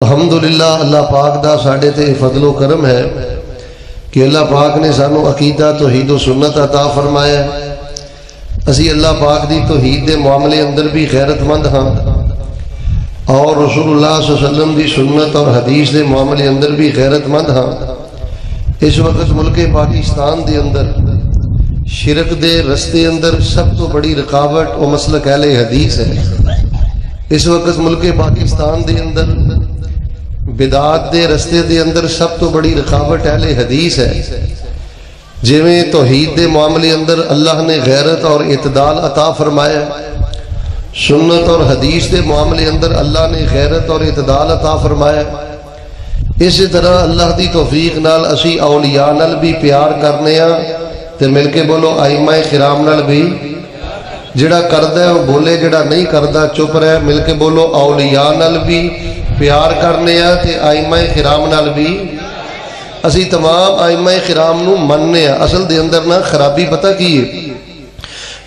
الحمدللہ اللہ پاک دا ساڑھے تے فضل و کرم ہے کہ اللہ پاک نے سانو عقیدہ توحید و سنت عطا فرمایا ہے۔ اسی اللہ پاک دی توحید دے معاملے اندر بھی غیرت مند ہاں اور رسول اللہ صلی اللہ علیہ وسلم دی سنت اور حدیث دے معاملے اندر بھی غیرت مند ہاں۔ اس وقت ملک پاکستان دے اندر شرک دے رستے اندر سب تو بڑی رکاوٹ و مسلک اہل حدیث ہے۔ اس وقت ملک پاکستان دے اندر بدعات دے رستے دے اندر سب تو بڑی رکاوٹ اہل حدیث ہے۔ جویں توحید دے معاملے اندر اللہ نے غیرت اور اعتدال عطا فرمایا، سنت اور حدیث دے معاملے اندر اللہ نے غیرت اور اعتدال عطا فرمایا۔ اسی طرح اللہ دی توفیق نال اسی اولیاء نال بھی پیار کرنے ہاں تے مل کے بولو ائمہ کرام نال بھی، جڑا کردا ہے وہ بولے، جڑا نہیں کردا چپ رہے، مل کے بولو اولیاء نال بھی پیار کرنے ہاں تے ائمہ کرام نال بھی۔ اسی تمام ائمہ کرام نو مننے ہاں۔ اصل دے اندر نا خرابی پتہ کی ہے،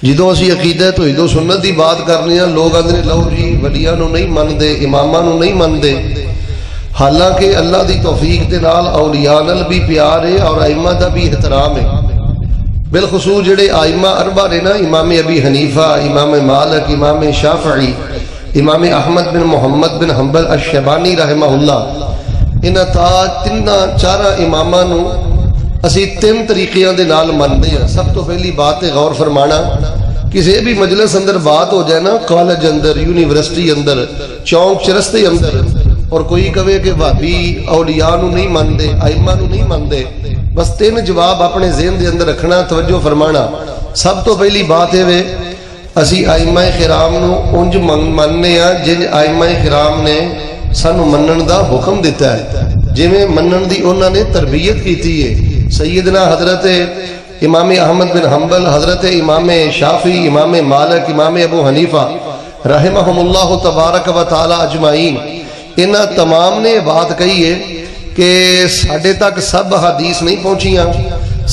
جدوں اسی عقیدہ توحید و سنت دی بات کرنے ہاں لوگ آندے لو جی ولیاں نو نہیں مندے، اماماں نو نہیں مندے، حالانکہ اللہ دی توفیق دے نال اولیاء نال بھی پیار ہے اور ائمہ دا بھی احترام ہے۔ بالخصوص جڑے ائمہ اربع نے نا، امام ابی حنیفہ، امام مالک، امام شافعی، امام احمد بن محمد بن حنبل الشیبانی رحمہ اللہ، انہاں تیناں چاراں اماماں نو اسی تین طریقیاں دے نال مندے ہیں۔ سب تو پہلی بات ہے غور فرمانا، کسی بھی مجلس اندر بات ہو جائے نا، کالج اندر، یونیورسٹی اندر، چونک چرستے اندر، اور کوئی کہے کہ بھابی اولیاء نو نہیں مندے، ائمہ نو نہیں مندے، بس تین جواب اپنے ذہن دے اندر رکھنا، توجہ فرمانا۔ سب تو پہلی بات ہے اسی ائمہ کرام نو انج مننے ہاں جن ائمہ کرام نے سانو منن دا حکم دیتا ہے، جویں منن دی انہاں نے تربیت کیتی ہے۔ سیدنا حضرت امام احمد بن حنبل، حضرت امام شافعی، امام مالک، امام ابو حنیفہ رحمہم اللہ تبارک و تعالی اجمعین، انہاں تمام نے بات کہی ہے کہ ساڑھے تک سب حدیث نہیں پہنچیاں،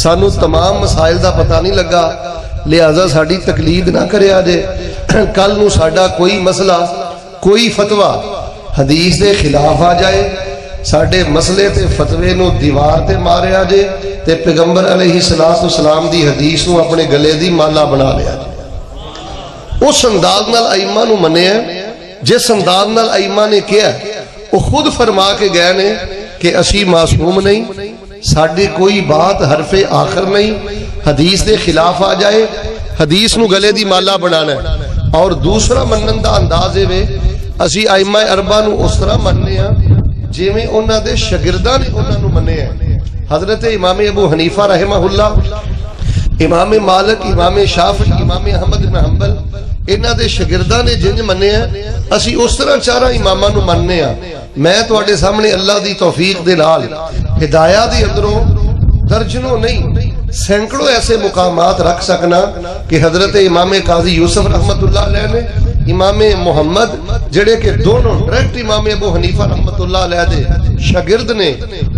سانو تمام مسائل دا پتہ نہیں لگا، لہذا ساڑھی تقلید نہ کرے آجے، کل نو ساڑھا کوئی مسئلہ، کوئی فتوہ حدیث دے خلاف آ جائے، ساڑھے مسئلے تے فتوے نو دیوار تے مارے آجے تے پیغمبر علیہ السلام دی حدیث نو اپنے گلے دی مالا بنا لے آجے۔ اس انداز نال ائمہ نو منے ہیں، جس انداز نال ائمہ نے کیا وہ خود فرما کے گئے نے کہ اسی معصوم نہیں، ساڑھی کوئی بات حرف آخر نہیں، حدیث دے خلاف آ جائے حدیث نو گلے دی مالا بنانا ہے۔ اور دوسرا منن دا انداز ہے اسی ائمہ اربعہ نو اس طرح مننے ہاں جویں انہاں دے شاگرداں نے انہاں نو منے ہیں۔ حضرت امام ابو حنیفہ رحمہ اللہ، امام مالک، امام شافعی، امام احمد بن حنبل، انہاں دے شاگرداں نے جنج منے ہیں اسی اس طرح چارہ اماماں نو مننے ہاں۔ میں تواڈے سامنے اللہ دی توفیق دے نال ہدایت دے اندروں درجنوں نہیں سینکڑوں ایسے مقامات رکھ سکنا کہ حضرت امام قاضی یوسف رحمت اللہ علیہ نے، امام محمد جڑے کہ دونوں ڈائریکٹ امام ابو حنیفہ رحمت اللہ علیہ دے شاگرد نے،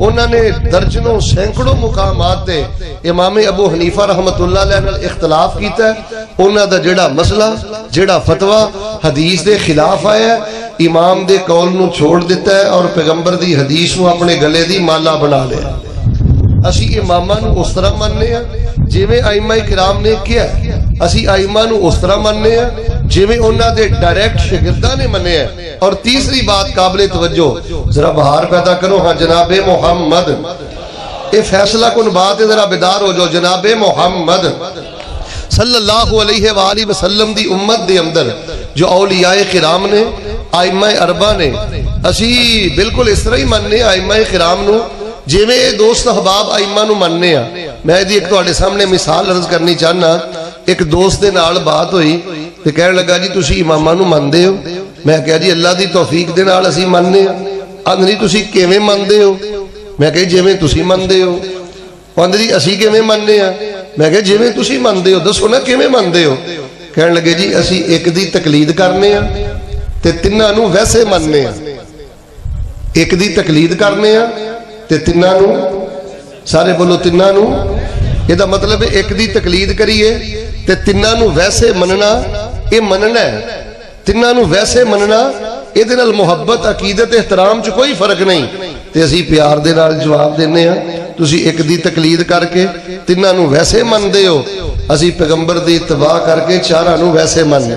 انہوں نے درجنوں سینکڑوں مقامات دے امام ابو حنیفہ رحمت اللہ علیہ نے اختلاف کیتا ہے۔ انہوں دا جڑا مسئلہ، جڑا فتوہ حدیث دے خلاف آیا ہے، امام دے قول نو چھوڑ دیتا ہے اور پیغمبر دی حدیث نو اپنے گلے دی مالا بنا لیا۔ اسی امامہ نو اس طرح مننے ہیں جویں ائمہ کرام نے کیا، اسی ائمہ نو اس طرح مننے ہیں جویں انہاں دے ڈائریکٹ شاگرداں نے مننے ہیں۔ اور تیسری بات قابل توجہ، ذرا بہار پیدا کرو ہاں جناب محمد، یہ فیصلہ کن بات ہے، ذرا بیدار ہو جاؤ، جناب محمد صلی اللہ علیہ وآلہ وسلم دی امت دے اندر جو اولیاء کرام نے، ائمہ اربعہ نے، اسی بالکل اس طرح ہی مننے ائمہ کرام نو جویں دوست احباب ائمہ نو مننے ہاں۔ میں ایک تواڈے سامنے مثال عرض کرنی چاہنا، ایک دوست دے نال بات ہوئی تے کہنے لگا جی تسی اماماں نو مندے ہو؟ میں کہا جی اللہ دی توفیق دے نال اسی مننے ہاں۔ اندری تسی کیویں مندے ہو؟ میں کہا جویں تسی مندے ہو۔ اندری اسی کیویں مننے ہاں؟ میں کہا جویں تسی مندے ہو، دسو نا کیویں مندے ہو؟ کہنے لگے جی اسی ایک دی تقلید کرنے ہاں تے تناں نو ویسے مننے ہاں، ایک دی تقلید کرنے ہاں تے تناں نو، سارے بولو تناں نو، یہ دا مطلب ہے ایک دی تقلید کریے تے تناں نو ویسے مننا، یہ مننا ہے، تناں نو ویسے مننا ਇਹਦੇ ਨਾਲ ਮੁਹੱਬਤ ਅਕੀਦਤ ਇhtਰਾਮ 'ਚ ਕੋਈ ਫਰਕ ਨਹੀਂ ਤੇ ਅਸੀਂ ਪਿਆਰ ਦੇ ਨਾਲ ਜਵਾਬ ਦਿੰਨੇ ਆ ਤੁਸੀਂ ਇੱਕ ਦੀ ਤਕਲੀਦ ਕਰਕੇ ਤਿੰਨਾਂ ਨੂੰ ਵੈਸੇ ਮੰਨਦੇ ਹੋ ਅਸੀਂ ਪੈਗੰਬਰ ਦੀ ਇਤਬਾ ਕਰਕੇ ਚਾਰਾਂ ਨੂੰ ਵੈਸੇ ਮੰਨਦੇ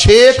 6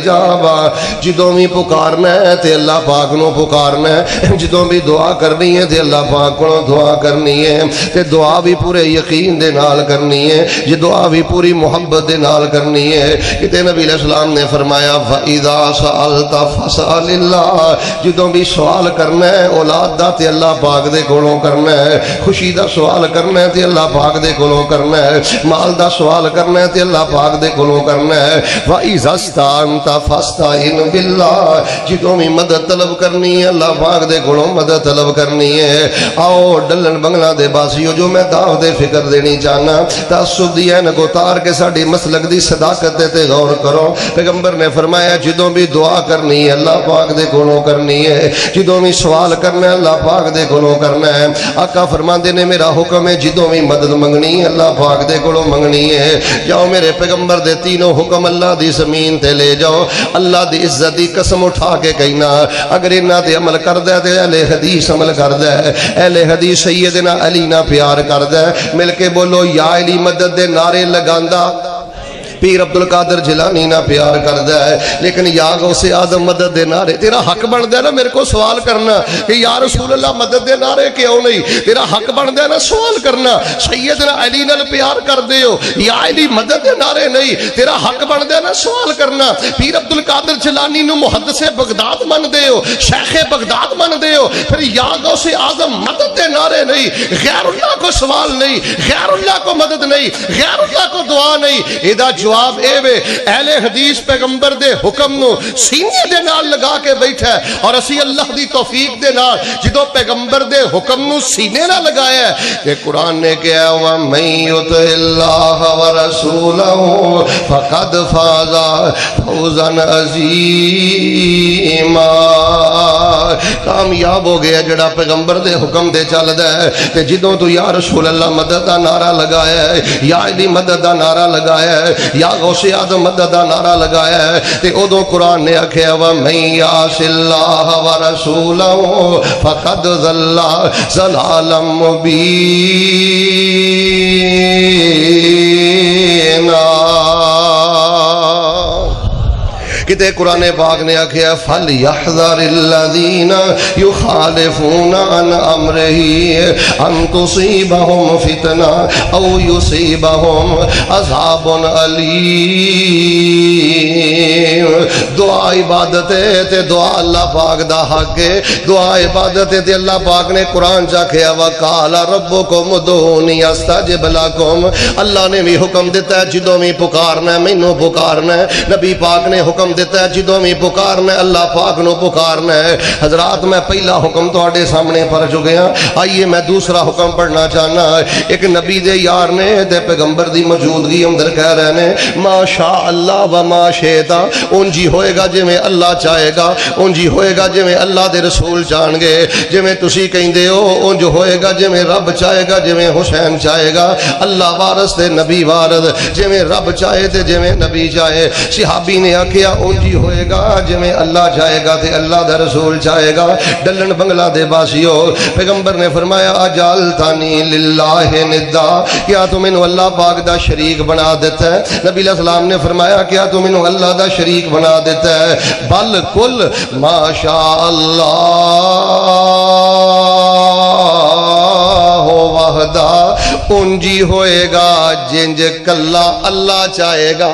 الاجابہ جدوں بھی پکارنا ہے تے اللہ پاک نو پکارنا ہے جدوں بھی دعا کرنی ہے تے اللہ پاک کو دعا کرنی ہے تے دعا بھی پورے یقین دے نال کرنی ہے یہ دعا بھی پوری محبت دے نال کرنی ہے کہ نبی علیہ السلام نے فرمایا فَإِذَا سَأَلْتَ فَاسْأَلِ اللَّهِ جدوں بھی سوال کرنا ہے اولاد دا تے اللہ پاک دے کولوں کرنا ہے خوشی دا سوال کرنا ہے تے اللہ پاک دے کولوں کرنا ہے مال دا سوال کرنا ہے تے اللہ پاک دے کولوں کرنا ہے وَإِذَا اسْتَعَنْتَ فَاسْتَعِنْ بِاللَّهِ جدوں بھی مدد طلب کرنی ہے اللہ پاک دے کولوں مدد طلب کرنی ہے آؤ ڈلن بنگلہ دے باسیو جو میں دعوت فکر دینی چاہنا تعصب دی این کو تار کے ساڑی مسلک دی صداقت تے غور کرو پیغمبر نے فرمایا جدوں بھی دعا کرنی ہے اللہ پاک دے کولوں کرنی ہے جدوں بھی سوال کرنا ہے اللہ پاک دے کولوں کرنا ہے آقا فرماندے نے میرا حکم ہے جدوں بھی مدد منگنی ہے اللہ پاک دے کولوں منگنی ہے جاؤ میرے پیغمبر دے تینوں حکم اللہ دی زمین تے لے جاؤ اللہ دی عزت دی قسم اٹھا کے کہنا اگر انہاں تے عمل کردہ تے اہل حدیث عمل کردہ اہل حدیث سیدنا علی نہ پیار کردہ مل کے بولو یا علی مدد دے نعرے لگاندہ پیر عبدالقادر جیلانی نہ پیار کردہ ہے لیکن یا غوث آدم مدد دے نعرے تیرا حق بن دے نا میرے کو سوال کرنا کہ یا رسول اللہ مدد دے نعرے کیوں نہیں تیرا حق بن دے نا سوال کرنا سیدنا علی نال پیار کر دے ہو یا علی مدد دے نعرے نہیں تیرا حق بن دے نا سوال کرنا پیر عبدالقادر جیلانی نو محدث بغداد من دے ہو شیخ بغداد من دے ہو پھر یا غوث آدم مدد دے نعرے نہیں غیر اللہ کو سوال نہیں غیر اللہ کو مدد نہیں غیر اللہ کو دعا نہیں ادا جواب اے وے اہل حدیث پیغمبر دے حکم نو سینے دے نال لگا کے بیٹھا ہے اور اسی اللہ دی توفیق دے نال جدو پیغمبر دے حکم نو سینے نہ لگایا ہے کہ قرآن نے کہا وَمَن يُطِعِ اللَّهَ وَرَسُولَهُ فَقَدْ فَازَ فَوْزًا عَظِيمًا کامیاب ہو گیا جڑا پیغمبر دے حکم دے چل دے تے جدوں تو یا رسول اللہ مدد دا نعرہ لگایا ہے یا علی مدد دا نعرہ لگایا ہے یا غوث آدم مدد دا نعرہ لگایا ہے تے ادو قرآن نے آکھیا وَمَن يَعْصِ اللَّهَ وَرَسُولَهُ فَقَدْ ضَلَّ ضَلَالًا مُبِينًا کتے قرآن پاک نے آکھیا فَلْيَحْذَرِ الَّذِينَ يُخَالِفُونَ عَنْ أَمْرِهِ أَن تُصِيبَهُمْ فِتْنَةٌ أَوْ يُصِيبَهُمْ عَذَابٌ أَلِيمٌ دعا عبادت ہے تے دعا اللہ پاک دا حق ہے دعا عبادت ہے تے اللہ پاک نے قرآن چاکھیا وَقَالَ رَبُّكُمُ ادْعُونِي أَسْتَجِبْ لَكُمْ اللہ نے بھی حکم دیتا ہے جدوں بھی پکارنا ہے مینوں پکارنا ہے نبی پاک نے حکم دیتا ہے جدوں بھی پکارنا ہے اللہ پاک نو پکارنا ہے حضرات میں پہلا حکم تواڈے سامنے پڑھ چکیا آئیے میں دوسرا حکم پڑھنا چاہنا ایک نبی دے یار نے تے پیغمبر دی موجودگی اندر کہہ رہے نے ما شاء اللہ و ما شئت اونجی ہوئے گا جویں اللہ چاہے گا اونجی ہوئے گا جویں اللہ دے رسول چاہن گے جویں تسی کہندے ہو اونج ہوئے گا جویں رب چاہے گا جویں حسین چاہے گا اللہ وارث تے نبی وارث جویں رب چاہے تے جویں نبی چاہے صحابی نے آکھیا اونجی ہوئے گا جویں اللہ چاہے گا تے اللہ دا رسول چاہے گا ڈلن بنگلہ دے باسیو پیغمبر نے فرمایا اجالتانی للہ ندا کیا تم انہوں اللہ پاک دا شریک بنا دیتا ہے نبی علیہ السلام نے فرمایا کیا تم انہوں اللہ دا شریک بنا دیتا ہے بل کل ما شاء اللہ وحدہ انجی ہوئے گا جنج کلا اللہ چاہے گا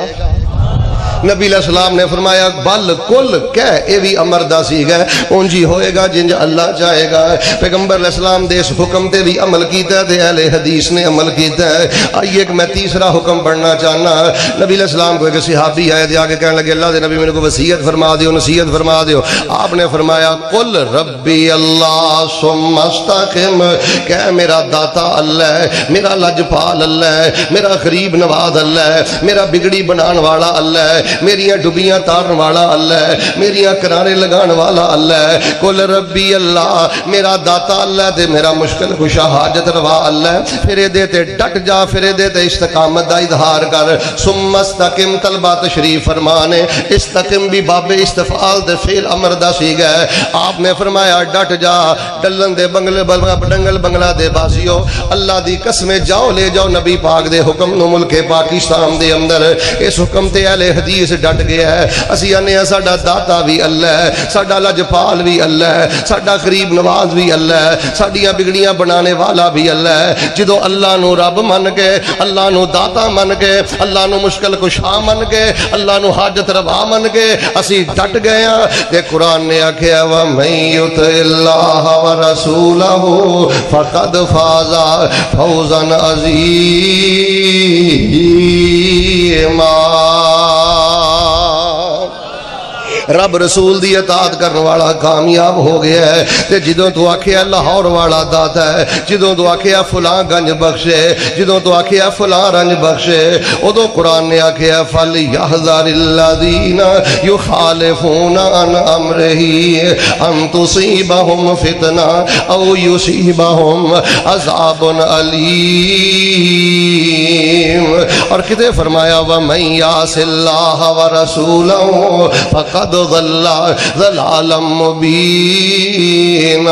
نبی علیہ السلام نے فرمایا بل کل کہہ اے بھی امر دا سیغ ہے اونجی ہوئے گا جنج اللہ چاہے گا پیغمبر علیہ السلام دے اس حکم تے بھی عمل کیتا ہے تے اہل حدیث نے عمل کیتا ہے آئیے کہ میں تیسرا حکم پڑھنا چاہنا نبی علیہ السلام کو ایک صحابی آئے دے آگے کہنے لگے اللہ دے نبی میرے کو وصیت فرما دیو نصیحت فرما دیو آپ نے فرمایا قل ربی اللہ ثم استقم کہ میرا داتا اللہ ہے میرا لجپال اللہ ہے میرا غریب نواز اللہ ہے میرا بگڑی بنان والا اللہ ہے میریاں ڈبیاں تارن والا اللہ ہے میریاں کرانے لگان والا اللہ ہے قل ربی اللہ میرا داتا اللہ دے میرا مشکل خوشا حاجت روا اللہ ہے پھر دیتے ڈٹ جا پھر دیتے استقامت دا اظہار کر ثم استقم طلبہ تشریف فرمانے استقم بھی باب استفعال دے فعل امر دا سیگا ہے آپ نے فرمایا ڈٹ جا ڈلن دے ڈنگل بنگلہ دے باسیو اللہ دی قسمیں جاؤ لے جاؤ نبی پاک دے حکم نو ملک پاکستان دے اندر اس حکم تے اہل حدیث حدیث ڈٹ گیا ہے اسی آنے ساڈا داتا بھی اللہ ہے ساڈا لجپال بھی اللہ ہے ساڈا قریب نواز بھی اللہ ہے ساڈیاں بگڑیاں بنانے والا بھی اللہ ہے جدو اللہ نو رب من کے اللہ نو داتا من کے اللہ نو مشکل کشا من کے اللہ نو حاجت روا من کے اسی ڈٹ گئے ہیں کہ قرآن نے آکھیا وَمَن يُطِعِ اللَّهَ وَرَسُولَهُ فَقَدْ فَازَ فَوْزًا عَظِيمًا رب رسول دی اطاعت کرنے والا کامیاب ہو گیا ہے تے جدوں تو آکھیا لاہور والا داتا ہے جدوں تو آکھیا فلاں گنج بخشے جدوں تو آکھیا فلاں رنج بخشے ادو قرآن نے آکھیا فَلْيَحْذَرِ الَّذِينَ يُخَالِفُونَ عَنْ أَمْرِهِ أَن تُصِيبَهُمْ فِتْنَةٌ أَوْ يُصِيبَهُمْ عَذَابٌ أَلِيمٌ اور کتے فرمایا وَمَن يَعْصِ اللَّهَ وَرَسُولَهُ فَقَدْ ضل ضلالا مبینا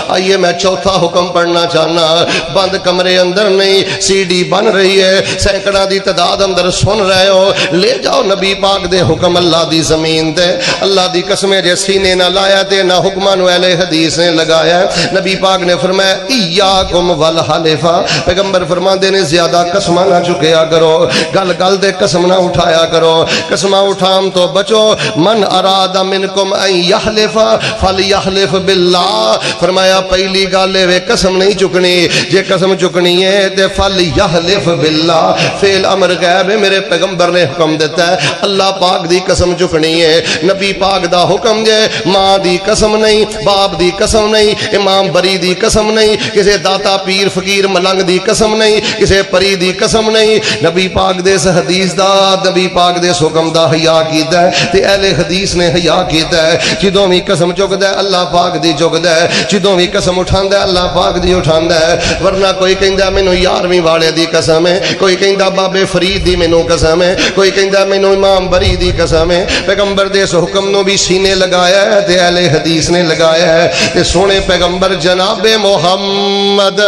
آئیے میں چوتھا حکم پڑھنا چاہنا بند کمرے اندر نہیں سی ڈی بن رہی ہے سینکڑا دی تعداد اندر سن رہے ہو لے جاؤ نبی پاک دے حکم اللہ دی زمین دے اللہ دی قسمیں جے سینے نہ لایا تے نہ حکمان و اہل حدیث نے لگایا نبی پاک نے فرمایا ایاکم والحلفہ پیغمبر فرماندے نے زیادہ قسمہ نہ چکیا کرو گل گل دے قسم نہ اٹھایا کرو قسمہ اٹھام تو بچو من اراد منکم ان یحلف فلیحلف باللہ فرمایا پہلی گالے وے قسم نہیں چکنی جے قسم چکنی ہے تے فلیحلف باللہ فعل امر غیب ہے میرے پیغمبر نے حکم دیتا ہے اللہ پاک دی قسم چکنی ہے نبی پاک دا حکم جے ماں دی قسم نہیں باپ دی قسم نہیں امام بری دی قسم نہیں کسے داتا پیر فقیر ملنگ دی قسم نہیں کسے پری دی قسم نہیں نبی پاک دے اس حدیث دا نبی پاک دے اس حکم دا حیا کیتا ہے تے اہل حدیث نے حیا کیتا ہے جدوں بھی قسم چکدا ہے اللہ پاک دی چکدا ہے جدوں بھی قسم اٹھاندا ہے اللہ پاک دی اٹھاندا ہے ورنہ کوئی کہندا مینوں 11ویں والے دی قسم ہے کوئی کہندا بابے فرید دی مینوں قسم ہے کوئی کہندا مینوں امام بری دی قسم ہے پیغمبر دے اس حکم نو بھی سینے لگایا ہے تے اہل حدیث نے لگایا ہے تے سونے پیغمبر جناب محمد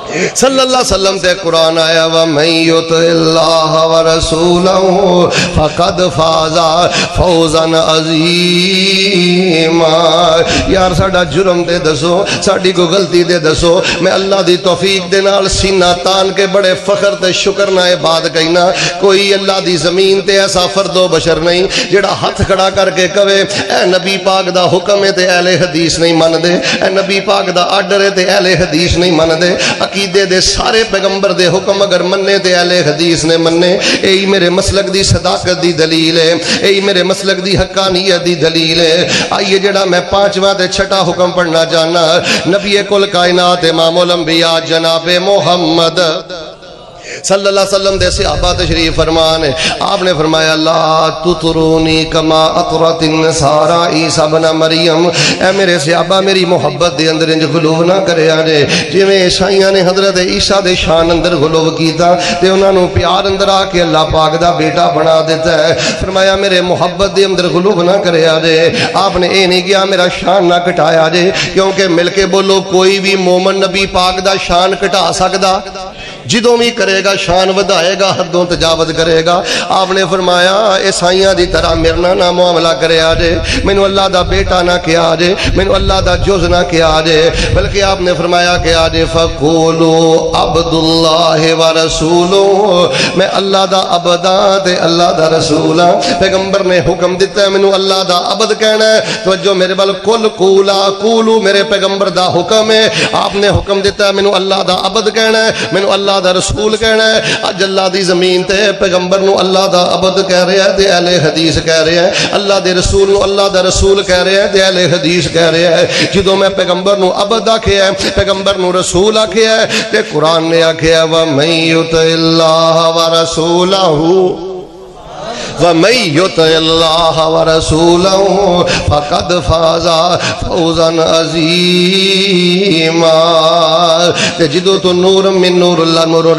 صلی اللہ علیہ وسلم تے قرآن آیا وَمَن يُطِعِ اللَّهَ وَرَسُولَهُ فَقَدْ فَازَ فَوْزًا عَظِيمًا یار ساڈا جرم دے دسو ساڈی کو غلطی دے دسو میں اللہ دی توفیق دے نال سینہ تان کے بڑے فخر تے شکر نہ بات کہنا کوئی اللہ دی زمین تے ایسا فرد و بشر نہیں جڑا ہاتھ کھڑا کر کے کہے اے نبی پاک دا حکم ہے تے اہل حدیث نہیں من دے اے نبی پاک دا آرڈر ہے تے اہل حدیث نہیں من دے عقیدے دے سارے پیغمبر دے حکم اگر مننے تے اہل حدیث نے مننے اے میرے مسلک دی صداقت دی دلیل ہے اے میرے مسلک دی حقانیت دی دلیل ہے آئیے جڑا میں پانچواں تے چھٹا حکم پڑھنا چاہنا نبی کل کائنات امام الانبیاء جناب محمد صلی اللہ علیہ وسلم دے صحابہ تشریف فرمان ہے آپ نے فرمایا لا تطرونی کما اطرت النصارى عیسیٰ بن مریم اے میرے صحابہ میری محبت دے اندر انج غلو نہ کرے آجے جی میں عیسائیاں نے حضرت عیسیٰ دے شان اندر غلو کیتا تے انہوں نے پیار اندر آ کے اللہ پاک دا بیٹا بنا دیتا ہے فرمایا میرے محبت دے اندر غلو نہ کرے آجے آپ نے اے نہیں کیا میرا شان نہ کٹایا آجے کیونکہ مل کے بولو کوئی بھی مومن نبی پاک دا شان کٹا سکدا جدوں بھی کرے گا شان ودائے گا حدوں تجاوز کرے گا آپ نے فرمایا عیسائیاں دی طرح میرنا نہ معاملہ کرے آجے مینوں اللہ دا بیٹا نہ کیا آجے مینوں اللہ دا جز نہ کیا آجے بلکہ آپ نے فرمایا کہ آجے فَقُولُوا عَبْدُاللَّهِ وَرَسُولُهُ میں اللہ دا عبدہ تے اللہ دا رسولہ پیغمبر نے حکم دیتا ہے مینوں اللہ دا عبد کہنا ہے توجہ میرے بل کل قولا قولو میرے پیغمبر دا حکم ہے آپ نے حکم دیتا ہے مینوں اللہ دا عبد کہنا ہے مینوں اللہ دا رسول کہنا ہے اج اللہ دی زمین تے پیغمبر نو اللہ دا عبد کہہ رہے ہیں تے اہل حدیث کہہ رہے ہیں اللہ دے رسول نو اللہ دا رسول کہہ رہے ہیں تے اہل حدیث کہہ رہے ہیں جدوں میں پیغمبر نو عبد آکھیا ہے پیغمبر نو رسول آکھیا ہے تے قرآن نے آکھیا وَمَن يُطِعِ اللَّهَ وَرَسُولَهُ وَمَن يُطِعِ اللَّهَ وَرَسُولَهُ فَقَدْ فَازَ فَوْزًا عَظِيمًا تے جدو تو نور من نور اللہ نور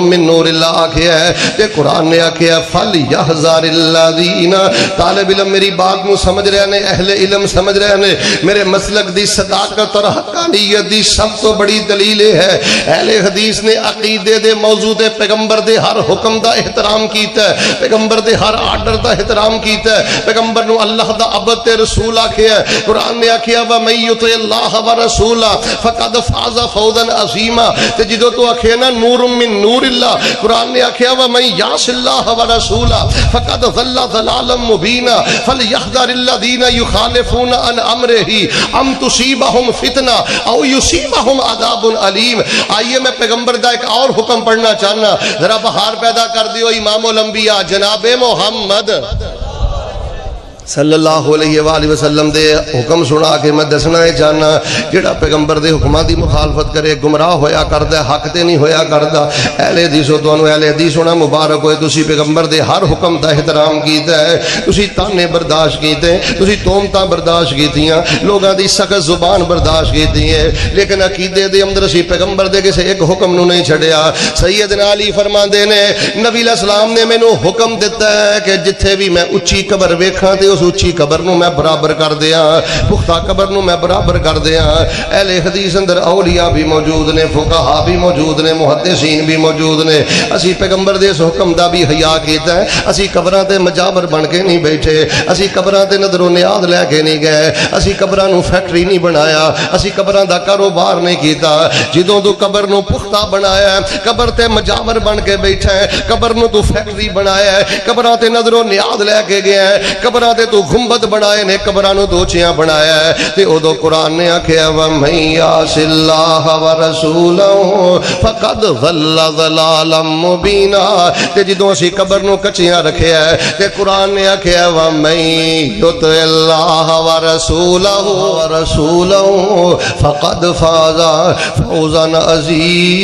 من نور اللہ آکھیا ہے تے قرآن نے آکھیا فَلْيَحْذَرِ الَّذِينَ طالب علم میری بات نو سمجھ رہے ہیں اہل علم سمجھ رہے ہیں میرے مسلک دی صداقت اور حقانیت دی سب تو بڑی دلیل ہے اہل حدیث نے عقیدے دے موضوع دے پیغمبر دے ہر حکم دا احترام کیتا ہے پیغمبر دے ہر آرڈر دا احترام کیتا ہے پیغمبر نو اللہ دا عبد تے رسول آکھیا ہے قرآن نے آکھیا وَمَن يُطِعِ اللَّهَ وَرَسُولَهُ فَقَدْ فَازَ فَوْزًا عَظِيمًا تے جدوں تو آکھیا نا نور من نور اللہ قرآن نے آکھیا وَمَن يَعْصِ اللَّهَ وَرَسُولَهُ فَقَدْ ضَلَّ ضَلَالًا مُبِينًا فَلْيَحْذَرِ الَّذِينَ يُخَالِفُونَ عَنْ أَمْرِهِ أَن تُصِيبَهُمْ فِتْنَةٌ أَوْ يُصِيبَهُمْ عَذَابٌ أَلِيمٌ آئیے میں پیغمبر دا ایک اور حکم پڑھنا چاہنا ذرا بہار پیدا کر دیو امام الانبیاء جناب محمد صلی اللہ علیہ وآلہ وسلم دے حکم سنا کے میں دسنا ہے چاہنا جڑا پیغمبر دے حکمہ دی مخالفت کرے گمراہ ہویا کردہ حق تے نہیں ہویا کردہ اہل حدیثو تو انہوں اہل حدیث ہونا مبارک ہوئے تسی پیغمبر دے ہر حکم دا احترام کیتا ہے تسی تانے برداشت کیتے ہیں تسی تومتاں برداشت کیتیاں لوگاں دی سخت زبان برداشت کیتی ہیں لیکن عقیدے دے اندر اسی پیغمبر دے کسے ایک حکم نو نہیں چھڑیا سیدنا علی فرمان دے نے نبی علیہ السلام نے میں نو حکم دیتا ہے کہ جتھے بھی میں اچھی قبر ویکھاں تے اس اچھی قبر نو میں برابر کر دیا پختہ قبر نو میں برابر کر دیا اہل حدیث اندر اولیاء بھی موجود نے فقہا بھی موجود نے محدثین بھی موجود نے اسی پیغمبر دے اس حکم دا بھی حیا کیتا ہے اسی قبراں تے مجابر بن کے نہیں بیٹھے اسی قبراں تے نظر و نیاز لے کے نہیں گئے اسی قبراں نو فیکٹری نہیں بنایا اسی قبراں دا کاروبار نہیں کیتا جدوں تو قبر نو پختہ بنایا قبر تے مجابر بن کے بیٹھا ہے قبر نو تو فیکٹری بنایا ہے قبراں تے نظر و نیاز لے کے گیا ہے قبراں تے تو گنبد بنائے نے قبراں نو دوچیاں بنایا ہے تے اودو قرآن نے آکھیا وَمَن يَعْصِ اللَّهَ وَرَسُولَهُ فَقَدْ ضَلَّ ضَلَالًا مُبِينًا تے جدوں اسی قبر نو کچیاں رکھیا ہے تے قرآن نے آکھیا وَمَن يُطِعِ اللَّهَ وَرَسُولَهُ فَقَدْ فَازَ فَوْزًا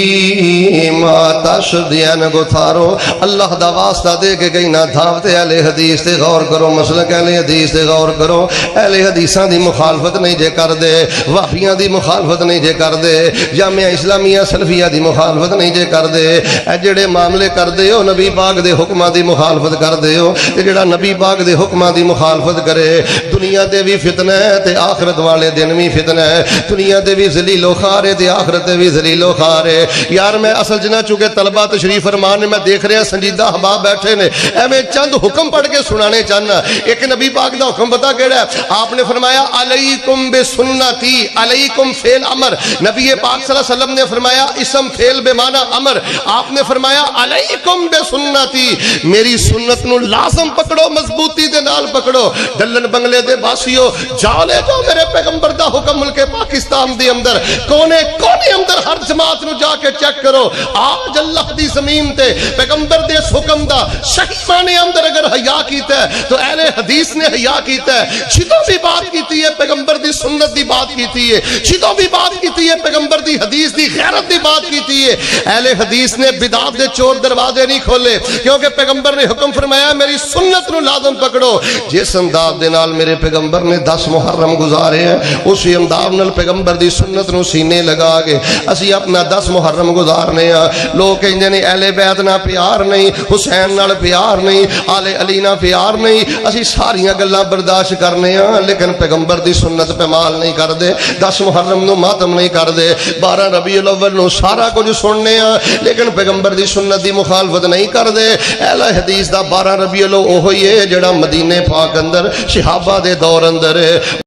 عَظِيمًا تشدیان گتھارو اللہ دا واسطہ دے کے گئی نا دھاوتے اہل حدیث تے غور کرو مسلک اہل حدیث تے غور کرو اہل حدیثاں دی مخالفت نہیں جے کر دے وہابیاں دی مخالفت نہیں جے کر دے جامعہ اسلامیہ سلفیہ دی مخالفت نہیں جے کر دے اے جڑے معاملے کر دے ہو نبی پاک دے حکماں دی مخالفت کر دے ہو تے جڑا نبی پاک دے حکماں دی مخالفت کرے دنیا تے بھی فتنہ ہے تے آخرت والے دن بھی فتنہ ہے دنیا تے بھی ذلیل و خوار ہے تے آخرت تے بھی ذلیل و خوار ہے یار میں اصل جنا چونکہ طلبہ تشریف فرمان نے میں دیکھ رہا سنجیدہ احباب بیٹھے نے اے میں چند حکم پڑھ کے سنانے چاہنا ایک نبی پاک دا حکم بتا کیڑا ہے آپ نے فرمایا علیکم بسنتی علیکم فعل امر نبی پاک صلی اللہ علیہ وسلم نے فرمایا اسم فعل بے معنی امر آپ نے فرمایا علیکم بسنتی میری سنت نو لازم پکڑو مضبوطی دے نال پکڑو ڈلن بنگلے دے باسیو جاؤ لے جو میرے پیغمبر دا حکم ملک پاکستان دے اندر کونے کونے اندر ہر جماعت نو جا کے چیک کرو آج اللہ دی زمین تے پیغمبر دے اس حکم دا صحیح معنی اندر اگر حیا کیتا ہے تو اہل حدیث نے حیا کیتا ہے جدوں بھی بات کیتی ہے پیغمبر دی سنت دی بات کیتی ہے جدوں بھی بات کیتی ہے پیغمبر دی حدیث دی غیرت دی بات کیتی ہے اہل حدیث نے بدعت دے چور دروازے نہیں کھولے کیونکہ پیغمبر نے حکم فرمایا میری سنت نو لازم پکڑو جس انداز دے نال میرے پیغمبر نے 10 محرم گزارے ہیں اسی انداز نال پیغمبر دی سنت نو سینے لگا کے اسی اپنا 10 محرم گزارنے ہیں لوگ کہندے نے اہل بیت نال پیار نہیں حسین نال پیار نہیں آل علی نال پیار نہیں اسی ساریاں گلاں برداشت کرنے ہیں لیکن پیغمبر دی سنت پہ مال نہیں کر دے 10 محرم نو ماتم نہیں کر دے 12 ربیع الاول نو سارا کچھ سننے ہیں لیکن پیغمبر دی سنت دی مخالفت نہیں کر دے اہل حدیث دا 12 ربیع الاول اوہی ہے جڑا مدینے پاک اندر صحابہ دے دور اندر